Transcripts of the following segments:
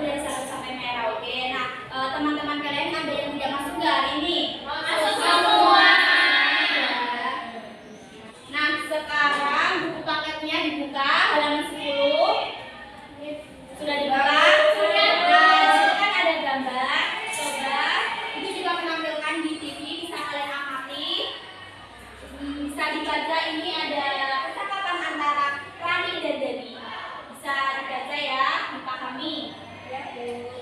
dari 1 sampai Merauke. Nah, teman-teman kalian ada yang tidak masuk nggak hari ini? Masuk semua. Nah, sekarang buku paketnya dibuka, halaman 10. Sudah dibuka? Sudah. Nah, di situ kan ada gambar. Coba, itu juga menampilkan di TV, bisa kalian amati. Bisa dibaca, ini ada percakapan antara Rani dan Dani. Bisa dibaca ya, dipahami.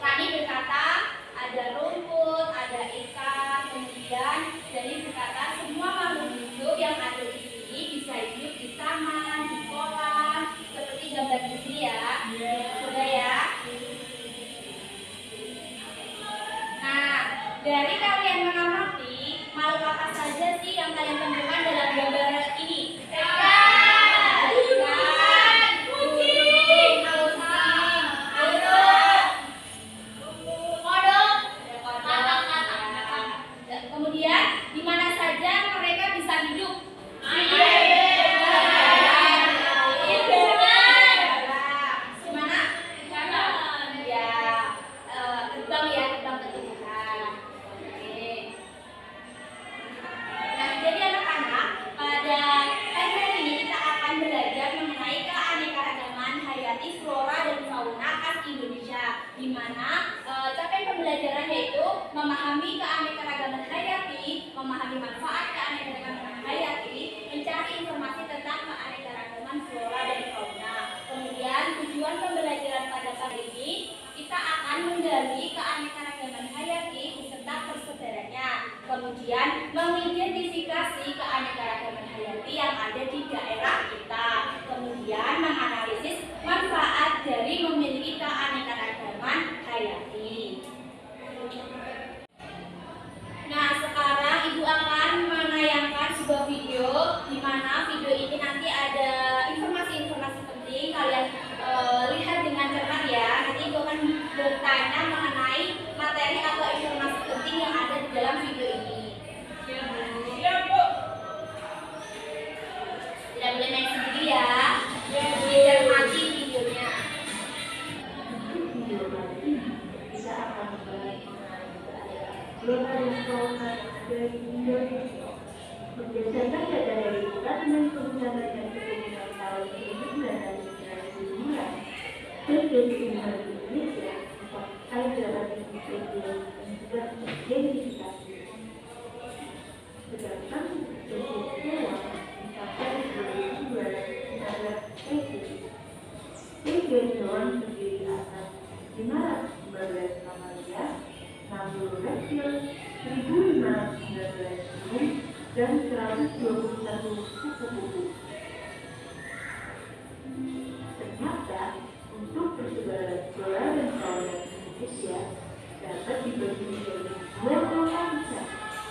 Rani berkata, ada rumput, ada ikan, kemudian Dani berkata, semua makhluk hidup yang ada di sini bisa hidup di taman, di kolam, seperti gambar di sini ya. Sudah ya. Nah, dari kalian mengamati, makhluk apa saja sih yang kalian temukan dalam gambar ini? Kemudian, di mana saja mereka bisa hidup? Di mana capaian pembelajaran yaitu memahami keanekaragaman hayati, memahami manfaat keanekaragaman hayati, mencari informasi tentang keanekaragaman flora dan fauna. Kemudian tujuan pembelajaran pada kali ini kita akan menggali keanekaragaman hayati beserta persebarannya. Kemudian mengidentifikasi keanekaragaman hayati yang ada di daerah kita. Kemudian menganalisis manfaat dari memiliki keanekaragaman hayati. Nah, sekarang Ibu akan menayangkan sebuah video di mana video ini nanti ada informasi-informasi penting. Kalian lihat dengan cermat ya. Nanti Ibu akan bertanya mengenai materi atau informasi penting yang ada di dalam video ini. Siap, Bu. Tidak boleh main sendiri ya. Dicermati videonya. Kita akan membahas flora dan fauna dari Indonesia. Berdasarkan data dari Departemen Kehutanan dan Perkebunan tahun 1999, spesies tumbuhan di Indonesia ada 800 spesies yang sudah teridentifikasi. Sedangkan spesies hewan mencapai 2.215 spesies. Spesies hewan terdiri atas 514 mamalia, 60 reptil, 1.519 burung, dan 121 kupu-kupu. Ternyata untuk persebaran flora dan fauna Indonesia dapat dibagi menjadi 2 kelompok besar,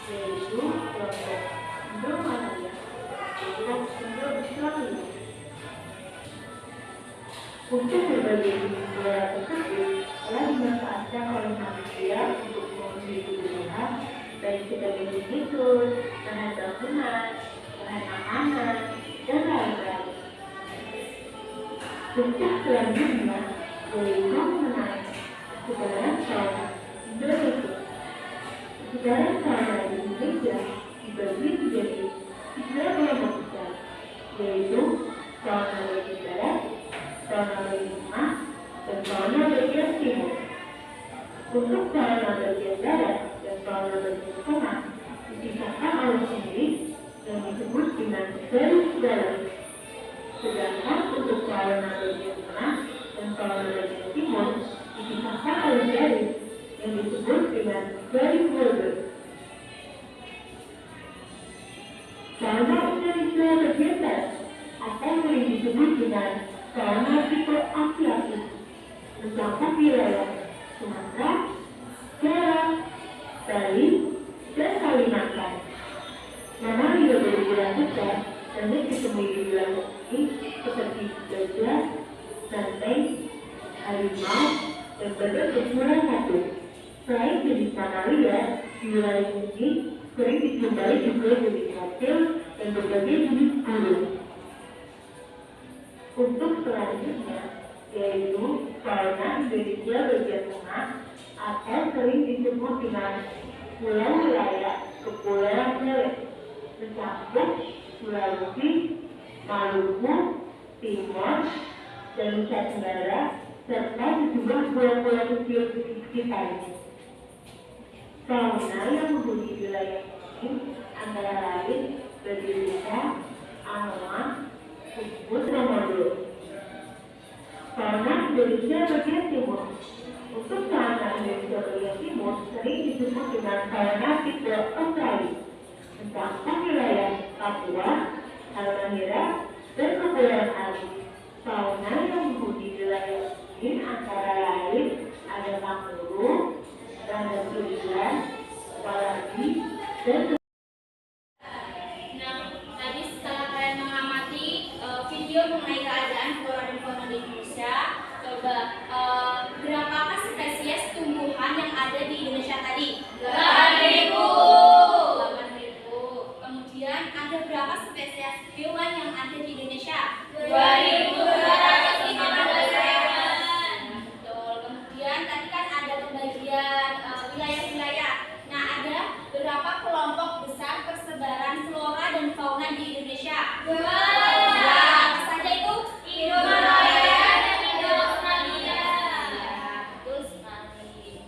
yaitu kelompok Indomalaya dan kelompok Indo-Australia. Untuk berbagai jenis flora tersebut telah dimanfaatkan oleh manusia untuk memenuhi kebutuhan baik sebagai hidup, bahan bangunan, bahan makanan, dan lain-lain. Bentuk selanjutnya yaitu mengenai persebaran fauna Indonesia. Persebaran fauna di Indonesia dibagi menjadi 3 kelompok besar, yaitu fauna bagian barat, fauna bagian tengah, dan fauna bagian timur. Untuk fauna bagian barat dan fauna bagian tengah dipisahkan oleh sendiri yang disebut dengan garis darat. Sedangkan untuk fauna bagian tengah dan fauna bagian timur dipisahkan oleh garis yang disebut dengan garis border. Fauna Indonesia bagian barat atau sering disebut dengan fauna tipe Asiatik mencakup wilayah Sumatera, Jawa, Bali, dan Kalimantan. Mamalia berukuran besar banyak ditemui di wilayah ini seperti gajah, banteng, harimau, dan badak bersuara satu. Selain jenis mamalia, di wilayah ini sering dijumpai juga jenis reptil dan berbagai jenis burung. Untuk selanjutnya yaitu fauna Indonesia bagian Kepemimpinan Pulau Wilayah Kepulauan Riau mencakup Sulawesi, Maluku, Timor, dan Nusa Tenggara, serta sejumlah pulau-pulau kecil di sekitarnya. Fauna yang menghuni wilayah ini antara lain berbeda, anoa, ubud, dan modul. Fauna Indonesia bagian timur. Untuk fauna Indonesia bagian timur sering disebut dengan fauna tipe Australia, mencakup wilayah Papua, Halmahera, dan Kepulauan Ariau. Fauna yang menghuni wilayah ini antara lain ada kanguru, random walabi, dan Tadi setelah kalian mengamati video mengenai keadaan flora dan fauna di Indonesia, coba berapakah spesies tumbuhan yang ada di Indonesia tadi? 8.000. Kemudian ada berapa spesies hewan yang ada di Indonesia? 2.215. Betul. Kemudian tadi kan ada pembagian wilayah-wilayah. Nah, ada berapa kelompok besar persebaran flora dan fauna di Indonesia? 2. Apa saja itu? Indo-Malaya dan Indo-Australia. Betul sekali.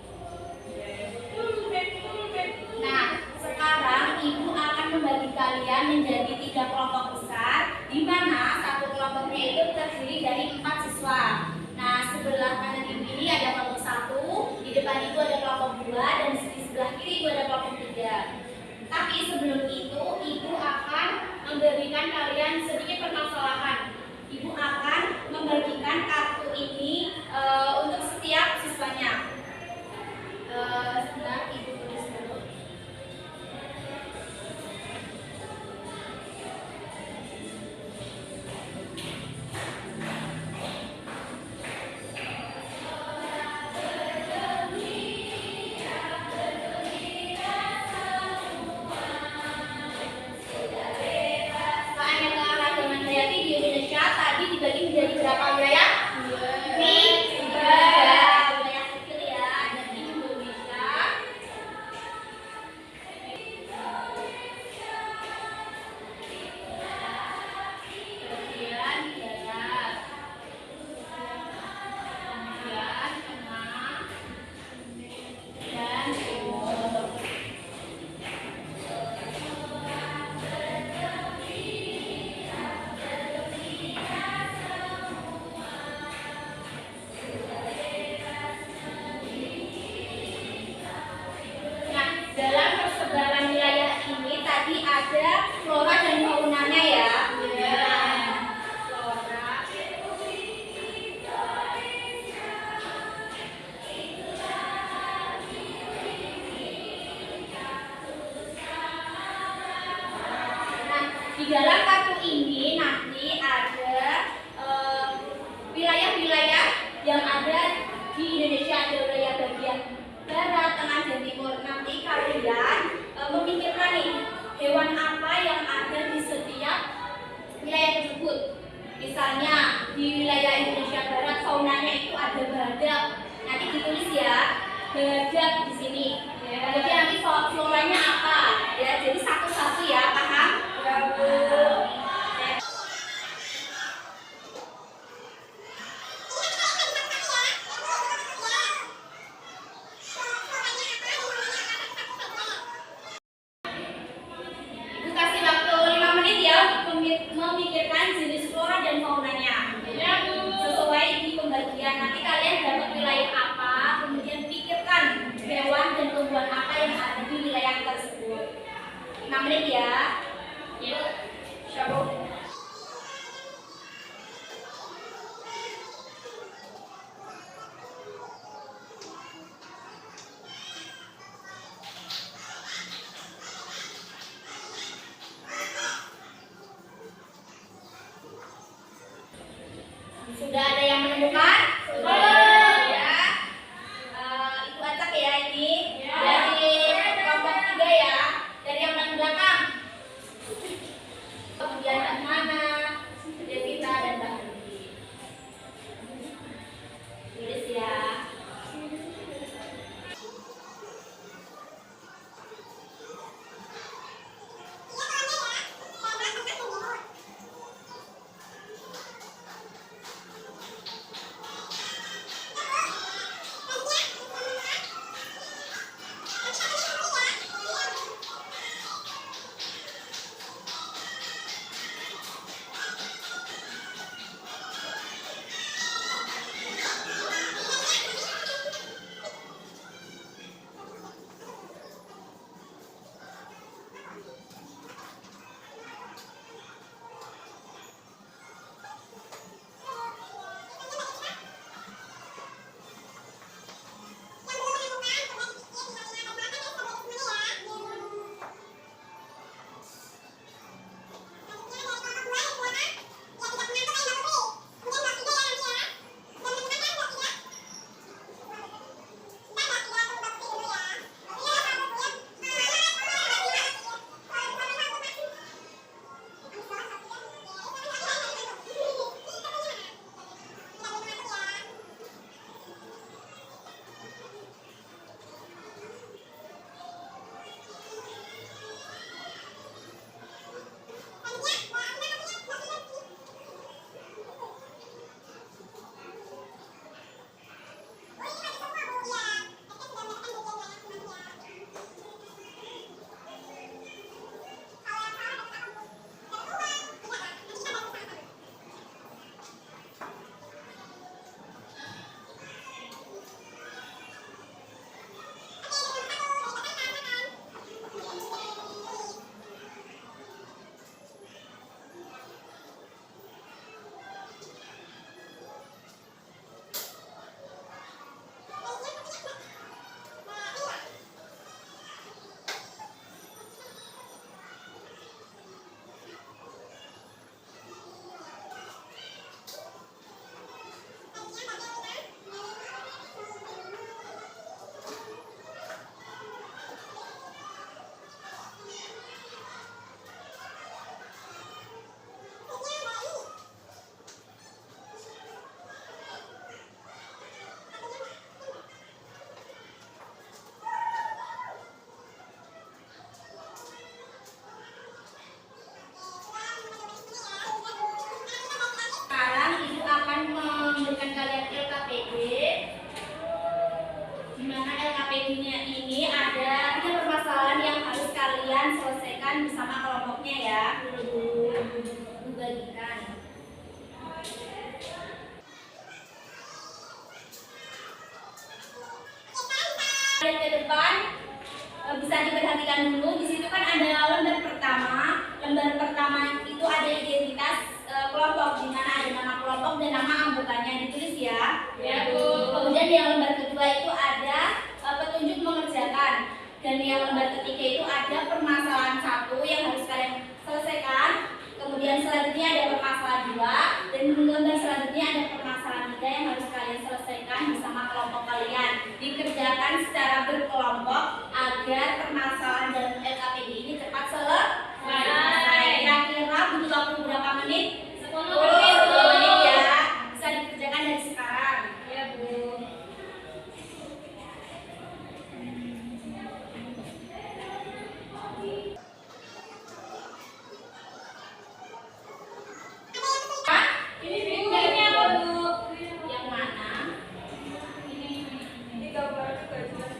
Nah, sekarang Ibu akan membagi kalian menjadi 3 kelompok besar, di mana satu kelompoknya itu terdiri dari 4 siswa. Nah, sebelah kanan Ibu ini ada kelompok 1, di depan Ibu ada kelompok 2, dan di sebelah kiri Ibu ada kelompok 3. Tapi sebelum itu, Ibu akan memberikan kalian sedikit permasalahan. Ibu akan membagikan kartu ini untuk setiap siswanya. Sebentar, Ibu tulis dulu. Keanekaragaman hayati di Indonesia tadi dibagi menjadi berapa wilayah? 3 wilayah kecil ya, ada di Indonesia. Kemudian darat, kemudian tengah, dan timur. Nah, dalam persebaran wilayah ini tadi ada flora dan faunanya ya. Flora. Nah, di dalam kartu ini nanti ada wilayah-wilayah yang ada di Indonesia, ada wilayah bagian barat, tengah, dan timur. Nanti kalian memikirkan nih hewan apa yang ada di setiap wilayah tersebut. Misalnya di wilayah Indonesia Barat faunanya itu ada badak. Nanti ditulis ya, badak di sini. Jadi nanti floranya apa? Ya, jadi satu-satu ya, paham? Ibu kasih waktu 5 menit ya untuk memikirkan jenis flora dan faunanya. Sesuai di pembagian. Nanti kalian dapat wilayah apa, kemudian pikirkan hewan dan tumbuhan apa yang ada di wilayah tersebut. 5 menit ya. Yuk, syabuk. Sudah ada yang menemukan? Sudah. Ya. Ibu acak ya ini. Dari kelompok 3 ya. Dari yang paling belakang. LKPD-nya ini ada 3 permasalahan yang harus kalian selesaikan bersama kelompoknya ya. Bagikan. Ke depan bisa diperhatikan dulu. Di situ kan ada lembar pertama. Lembar pertama itu ada identitas kelompok, di mana ada nama kelompok dan nama anggotanya ditulis ya. Ya Bu. Kemudian yang lembar kedua itu ada petunjuk mengerjakan, dan yang lembar ketiga itu ada permasalahan 1 yang harus kalian selesaikan. Kemudian selanjutnya ada permasalahan 2, dan lembar selanjutnya ada permasalahan 3 yang harus kalian selesaikan bersama kelompok kalian. Dikerjakan secara berkelompok agar permasalahan dalam LKPD ini cepat selesai. Kira-kira butuh waktu berapa menit? 10 menit ya. Bisa dikerjakan dari sekarang. Ya Bu. Ini apa Bu? Yang mana? Ini gambar juga jelas.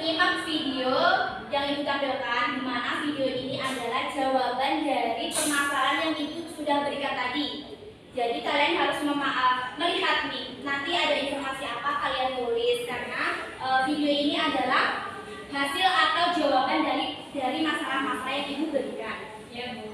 menyimak video yang Ibu tampilkan, di mana video ini adalah jawaban dari permasalahan yang Ibu sudah berikan tadi. Jadi kalian harus melihat nih, nanti ada informasi apa kalian tulis, karena video ini adalah hasil atau jawaban dari masalah-masalah yang Ibu berikan. Ya, Bu.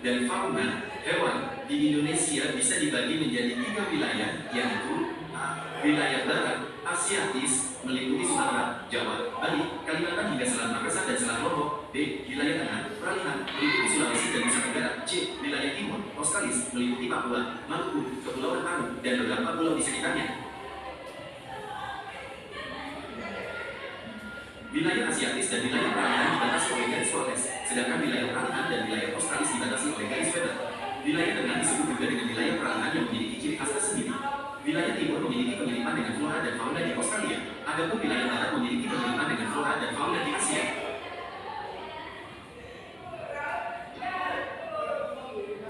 Dan fauna hewan di Indonesia bisa dibagi menjadi 3 wilayah, yaitu A. Wilayah Barat, Asiatis, meliputi Sumatera, Jawa, Bali, Kalimantan hingga Selat Makassar dan Selat Lombok. B. Wilayah Tengah, Peralihan, meliputi Sulawesi dan Nusa Tenggara. C. Wilayah Timur, Australis, meliputi Papua, Maluku, Kepulauan Riau, dan beberapa pulau di sekitarnya. Wilayah Asiatis dan wilayah Peralihan dibatasi oleh garis Flores, sedangkan wilayah Peralihan dan wilayah Australis dibatasi oleh garis Weber. Wilayah Tengah disebut juga dengan wilayah Peralihan yang memiliki ciri khas tersendiri. Wilayah Timur memiliki pemilipan dengan flora dan fauna di Australia, adapun wilayah Barat memiliki pemilipan dengan flora dan fauna di Asia.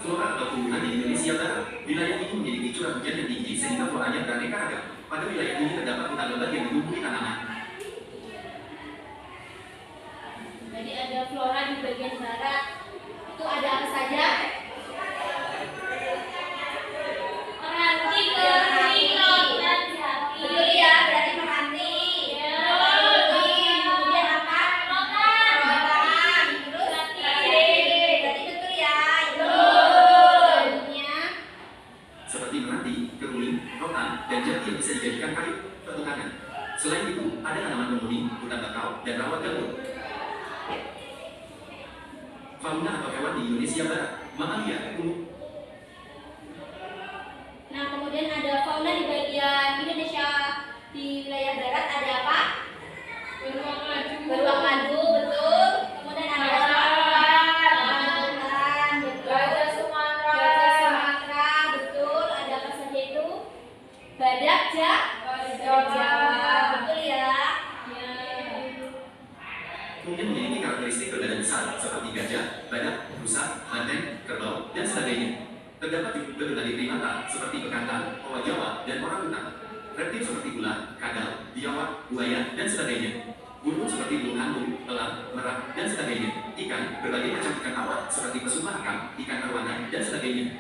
Flora atau tumbuhan di Indonesia Barat, wilayah ini memiliki curah hujan yang tinggi sehingga floranya beraneka ragam. Pada wilayah ini terdapat hutan lebat yang menumbuhi tanaman. Jadi ada flora di bagian barat. Itu ada apa saja? Meranti, kering, dan jati. Betul ya, berarti meranti. Kemudian apa? Rotan. Terus jati. Berarti betul ya. Betul. Seperti meranti, keruling, rotan, dan jati yang bisa dijadikan kayu, petukangan. Selain itu, ada tanaman penghuni, hutan bakau, dan rawa gambut. Fauna atau hewan di Indonesia Barat, mamalia, ungu. Nah, kemudian ada fauna di bagian Indonesia di wilayah barat, ada apa? Beruang madu, betul. Kemudian ada Bagan, betul. Gajah Sumatera, betul. Ada apa saja itu? Badak, Jawa, betul ya. Kemudian memiliki karakteristik berbadan besar seperti gajah, badak, rusa, banteng, kerbau, dan sebagainya. Terdapat juga berbagai primata seperti bekantan, owa Jawa, dan orangutan. Reptil seperti ular, kadal, biawak, buaya, dan sebagainya. Burung seperti burung hantu, elang, merak, dan sebagainya. Ikan, berbagai macam ikan tawar seperti pesut mahakam, ikan arowana, dan sebagainya.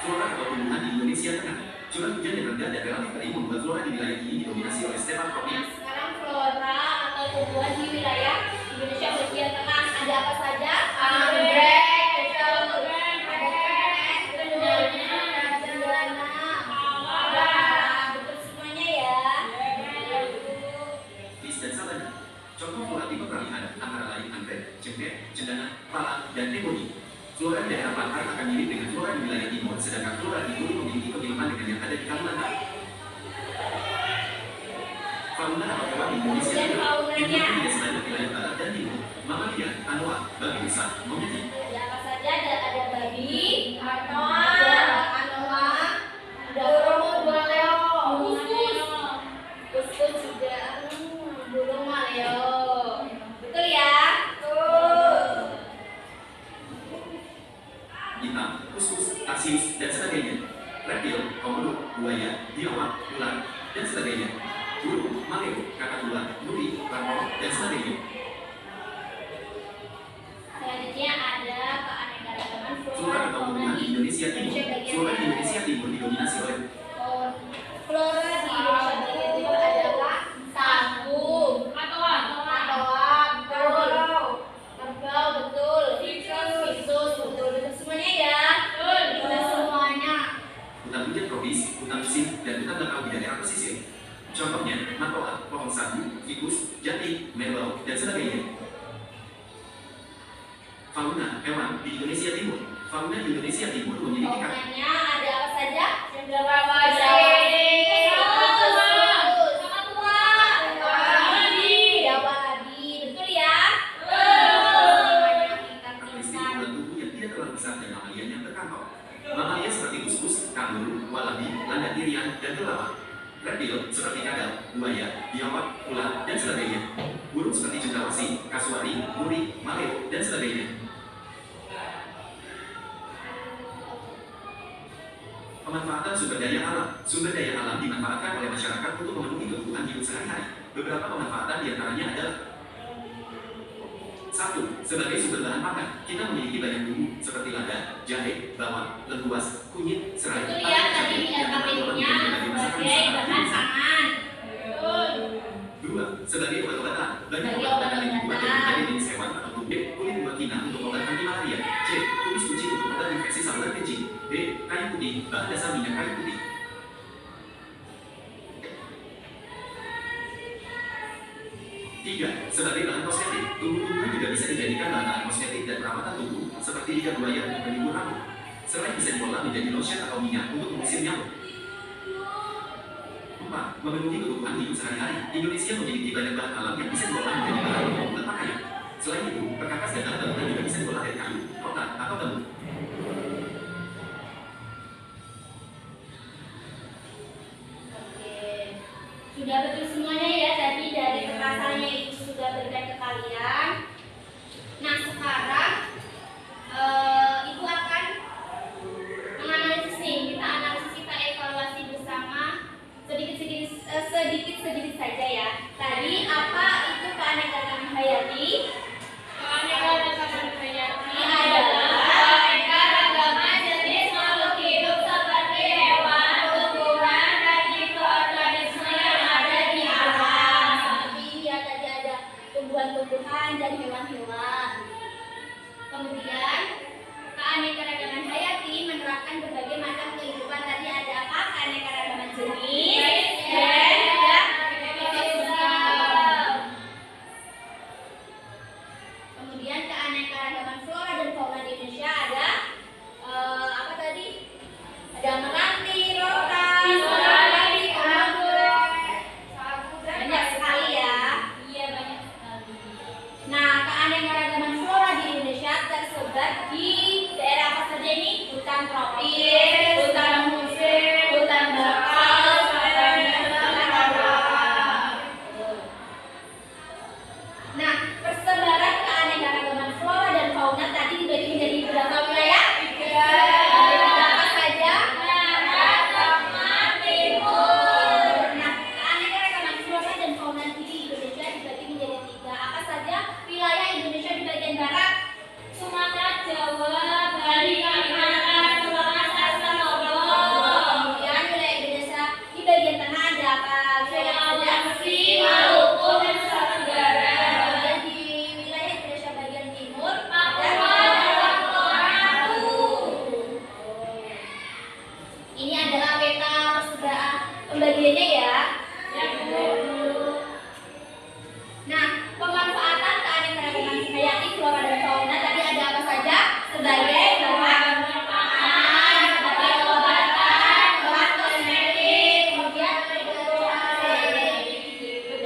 Flora atau tumbuhan di Indonesia Tengah. Curah hujan yang rendah dan relatif kering membuat flora di wilayah ini didominasi oleh stepan Nah, tropis. sekarang flora atau tumbuhan di wilayah Indonesia bagian tengah ada apa saja? Anggrek, betul. Ada cendana, betul semuanya ya. Lis dan sabana. Contoh flora tipe peralihan antara lain anggrek, cengkeh, cendana, pala, dan temoni. Flora di daerah pantai akan mirip dengan flora di wilayah timur, sedangkan flora di hulu memiliki pemilipan dengan yang ada di Kalimantan. Fauna atau hewan di Indonesia itu tidak sebanyak wilayah barat dan timur. Mamalia, anoa, babi besar, monyet. Ada apa saja? Ada babi, anoa, burung maleo, kuskus juga, burung maleo. Betul ya? Hitam, kuskus, tarsius, dan sebagainya. Reptil, komodo, buaya, biawak, ular, dan sebagainya. Burung, maleo, kakatua, nuri, rambut, dan sebagainya. Selanjutnya ada keanekaragaman Flora flora atau fauna tumbuhan di di Indonesia Timur. Flora di Indonesia Timur didominasi oleh flora di Indonesia bagian timur adalah sagu, matoa, betul, kerbau, betul, tikus, betul, semuanya ya, betul semuanya. hutan hujan tropis, hutan musim, dan hutan bakau di daerah pesisir. Contohnya, matoa, pohon sagu, fikus, jati, merbau, dan sebagainya. Fauna hewan di Indonesia Timur. Fauna di Indonesia Timur memiliki Faunanya ada apa saja? Betul ya? karakteristik ukuran tubuh yang tidak terlalu besar dan mamalia yang terkantong. Mamalia seperti kuskus, kanguru, walabi, landak irian, dan kelawar. Reptil seperti kadal, buaya, biawak, ular, dan sebagainya. Burung seperti cendrawasih, kasuari, nuri, maleo, dan sebagainya. sumber daya alam. Sumber daya alam dimanfaatkan oleh masyarakat untuk memenuhi kebutuhan hidup sehari-hari. Beberapa pemanfaatan diantaranya adalah: 1. Sebagai sumber bahan makan, kita memiliki banyak bumbu seperti lada, jahe, bawang, lengkuas, kunyit, serai, Betul ya, tadi KPI-nya sebagai bahan pangan. Betul. 2. Sebagai obat-obatan, banyak Sebagai obat-obatan yang dibuat dari obat-obatan. berbagai jenis hewan atau tumbuh. Kulit buah kina untuk obat anti malaria. C. Kumis kucing untuk obat infeksi saluran kencing. D. Kayu putih, bahan dasar minyak kayu putih. 3. Sebagai bahan kosmetik, tumbuh-tumbuhan juga bisa dijadikan bahan kosmetik dan perawatan tubuh, seperti lidah buaya untuk penyembuh rambut. Serai bisa diolah menjadi lotion atau minyak untuk mengusir nyamuk. 4. Memenuhi kebutuhan hidup sehari-hari, Indonesia memiliki banyak bahan alam yang bisa diolah menjadi bahan untuk membuat pakaian. Selain itu, perkakas dan alat bangunan juga bisa diolah dari kayu, rotan, atau bambu. Oke. Sudah betul semuanya ya, tadi dari kekasannya itu sudah berikan ke kalian. Nah, sekarang Ibu akan menganalisis nih. Kita analisis, kita evaluasi bersama sedikit saja ya. Tadi apa itu keanekaragaman hayati? Keanekaragaman hayati adalah keanekaragaman jenis makhluk hidup seperti hewan, tumbuhan, dan mikroorganisme yang ada di alam. Seperti ini ya, tadi ada tumbuhan-tumbuhan dan hewan-hewan. Kemudian keanekaragaman hayati menerapkan berbagai macam kehidupan. Tadi ada apa? Keanekaragaman jenis dan juga ekosistem. Kemudian keanekaragaman flora dan fauna di Indonesia ada apa tadi? Ada melati, rotan, serari, komodo. Banyak sekali ya. Iya, banyak sekali. Nah, keanekaragaman flora di Indonesia tersebar di daerah apa saja ini? Hutan tropis, hutan musim, hutan bakau, hutan rawa. Nah, persebaran keanekaragaman flora dan fauna tadi dibagi menjadi berapa wilayah? 3. Apa saja? Barat, tengah, timur. Nah, keanekaragaman flora dan fauna di Indonesia dibagi menjadi 3. Apa saja wilayah Indonesia di bagian barat? Sumatera, Jawa, Bali, Kalimantan, Sulawesi, Lombok. Kemudian wilayah Indonesia di bagian tengah ada apa? Sulawesi, Maluku, dan Nusa Tenggara. Kemudian di wilayah Indonesia bagian timur ada ini adalah peta persebaran pembagiannya ya. Nah, pemanfaatan keanekaragaman hayati flora dan fauna tadi ada apa saja? Sebagai bahan pangan, sebagai obatan, bahan kosmetik, kemudian betul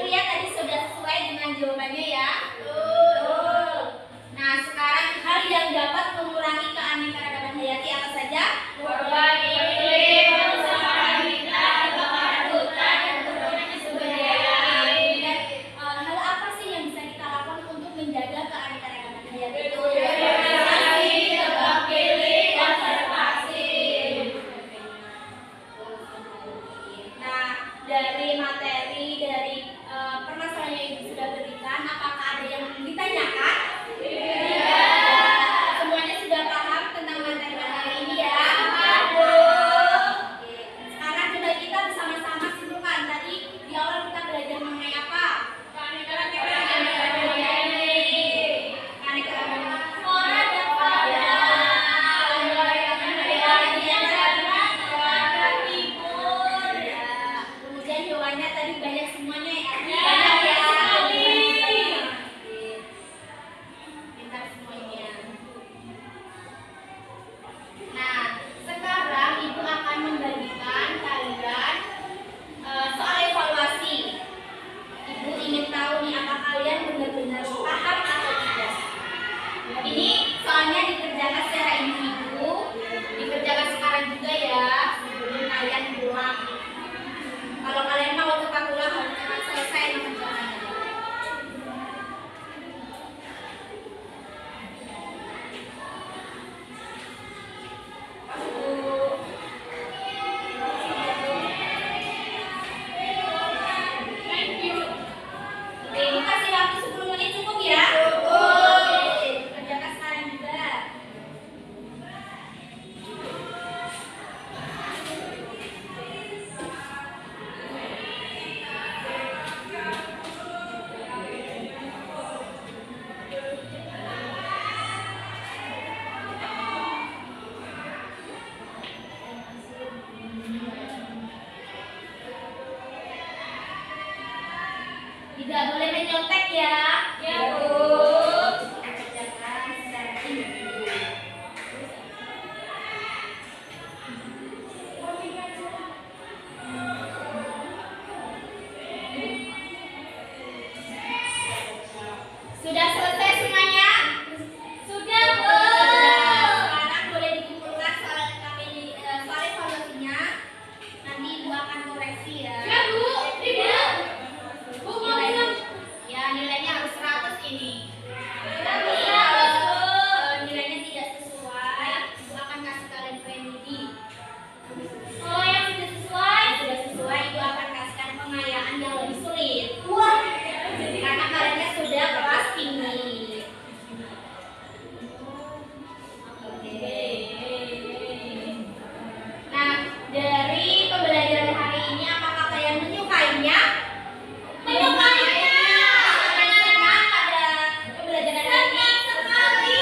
ya, tadi sudah sesuai dengan jawabannya ya. Betul. Nah, sekarang hal yang dapat mengurangi keanekaragaman hayati apa saja? Perubahan iklim, perusahaan habitat, kebakaran hutan, dan penurunan sumber daya air. Dan hal apa sih yang bisa kita lakukan untuk menjaga keanekaragaman hayati itu? Konservasi, tebang pilih, konservasi. Nah, dari materi, dari permasalahan yang Ibu sudah berikan, apakah ada yang Sudah selesai semuanya? Sudah, Bu. Sekarang boleh dikumpulkan soal evaluasinya. Nanti Ibu akan koreksi ya. Ya, Bu. Ibu. Bu, ya, nilainya harus 100 ini. Tapi nilainya tidak sesuai, Ibu akan kasih kalian remedi. Oh, yang sudah sesuai? Sudah sesuai, Ibu akan kasihkan pengayaan yang lebih sulit. Wah, karena kaliannya sudah kelas ini. Oke. Nah, dari pembelajaran hari ini, apakah kalian menyukainya? Menyukainya. Kalian senang pada pembelajaran hari ini? Sekali.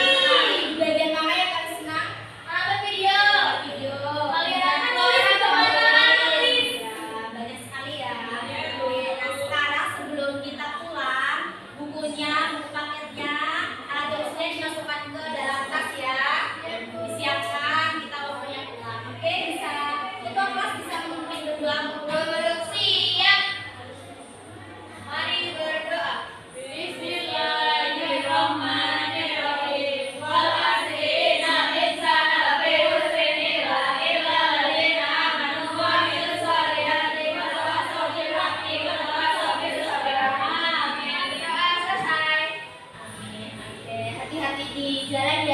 Di bagian mana yang kalian senang? Nonton video. Kalian nulis juga nulis. Ya, banyak sekali ya. Nah, sekarang sebelum kita pulang, bukunya, buku paketnya, alat tulisnya dimasukkan ke dalam tas ya. Disiapkan, kita waktunya pulang. Oke, bisa. Ketua kelas bisa memimpin berdoa. Siap. Mari berdoa. Bismillahirrahmanirrahim. Wal asri innal insana lafi khusrin illa alladziina aamanu wa 'amilus shalihati wa tawassaw bil haqqi wa tawassaw bis sabr. Amin. Doa selesai. Amin. Oke, hati-hati di jalan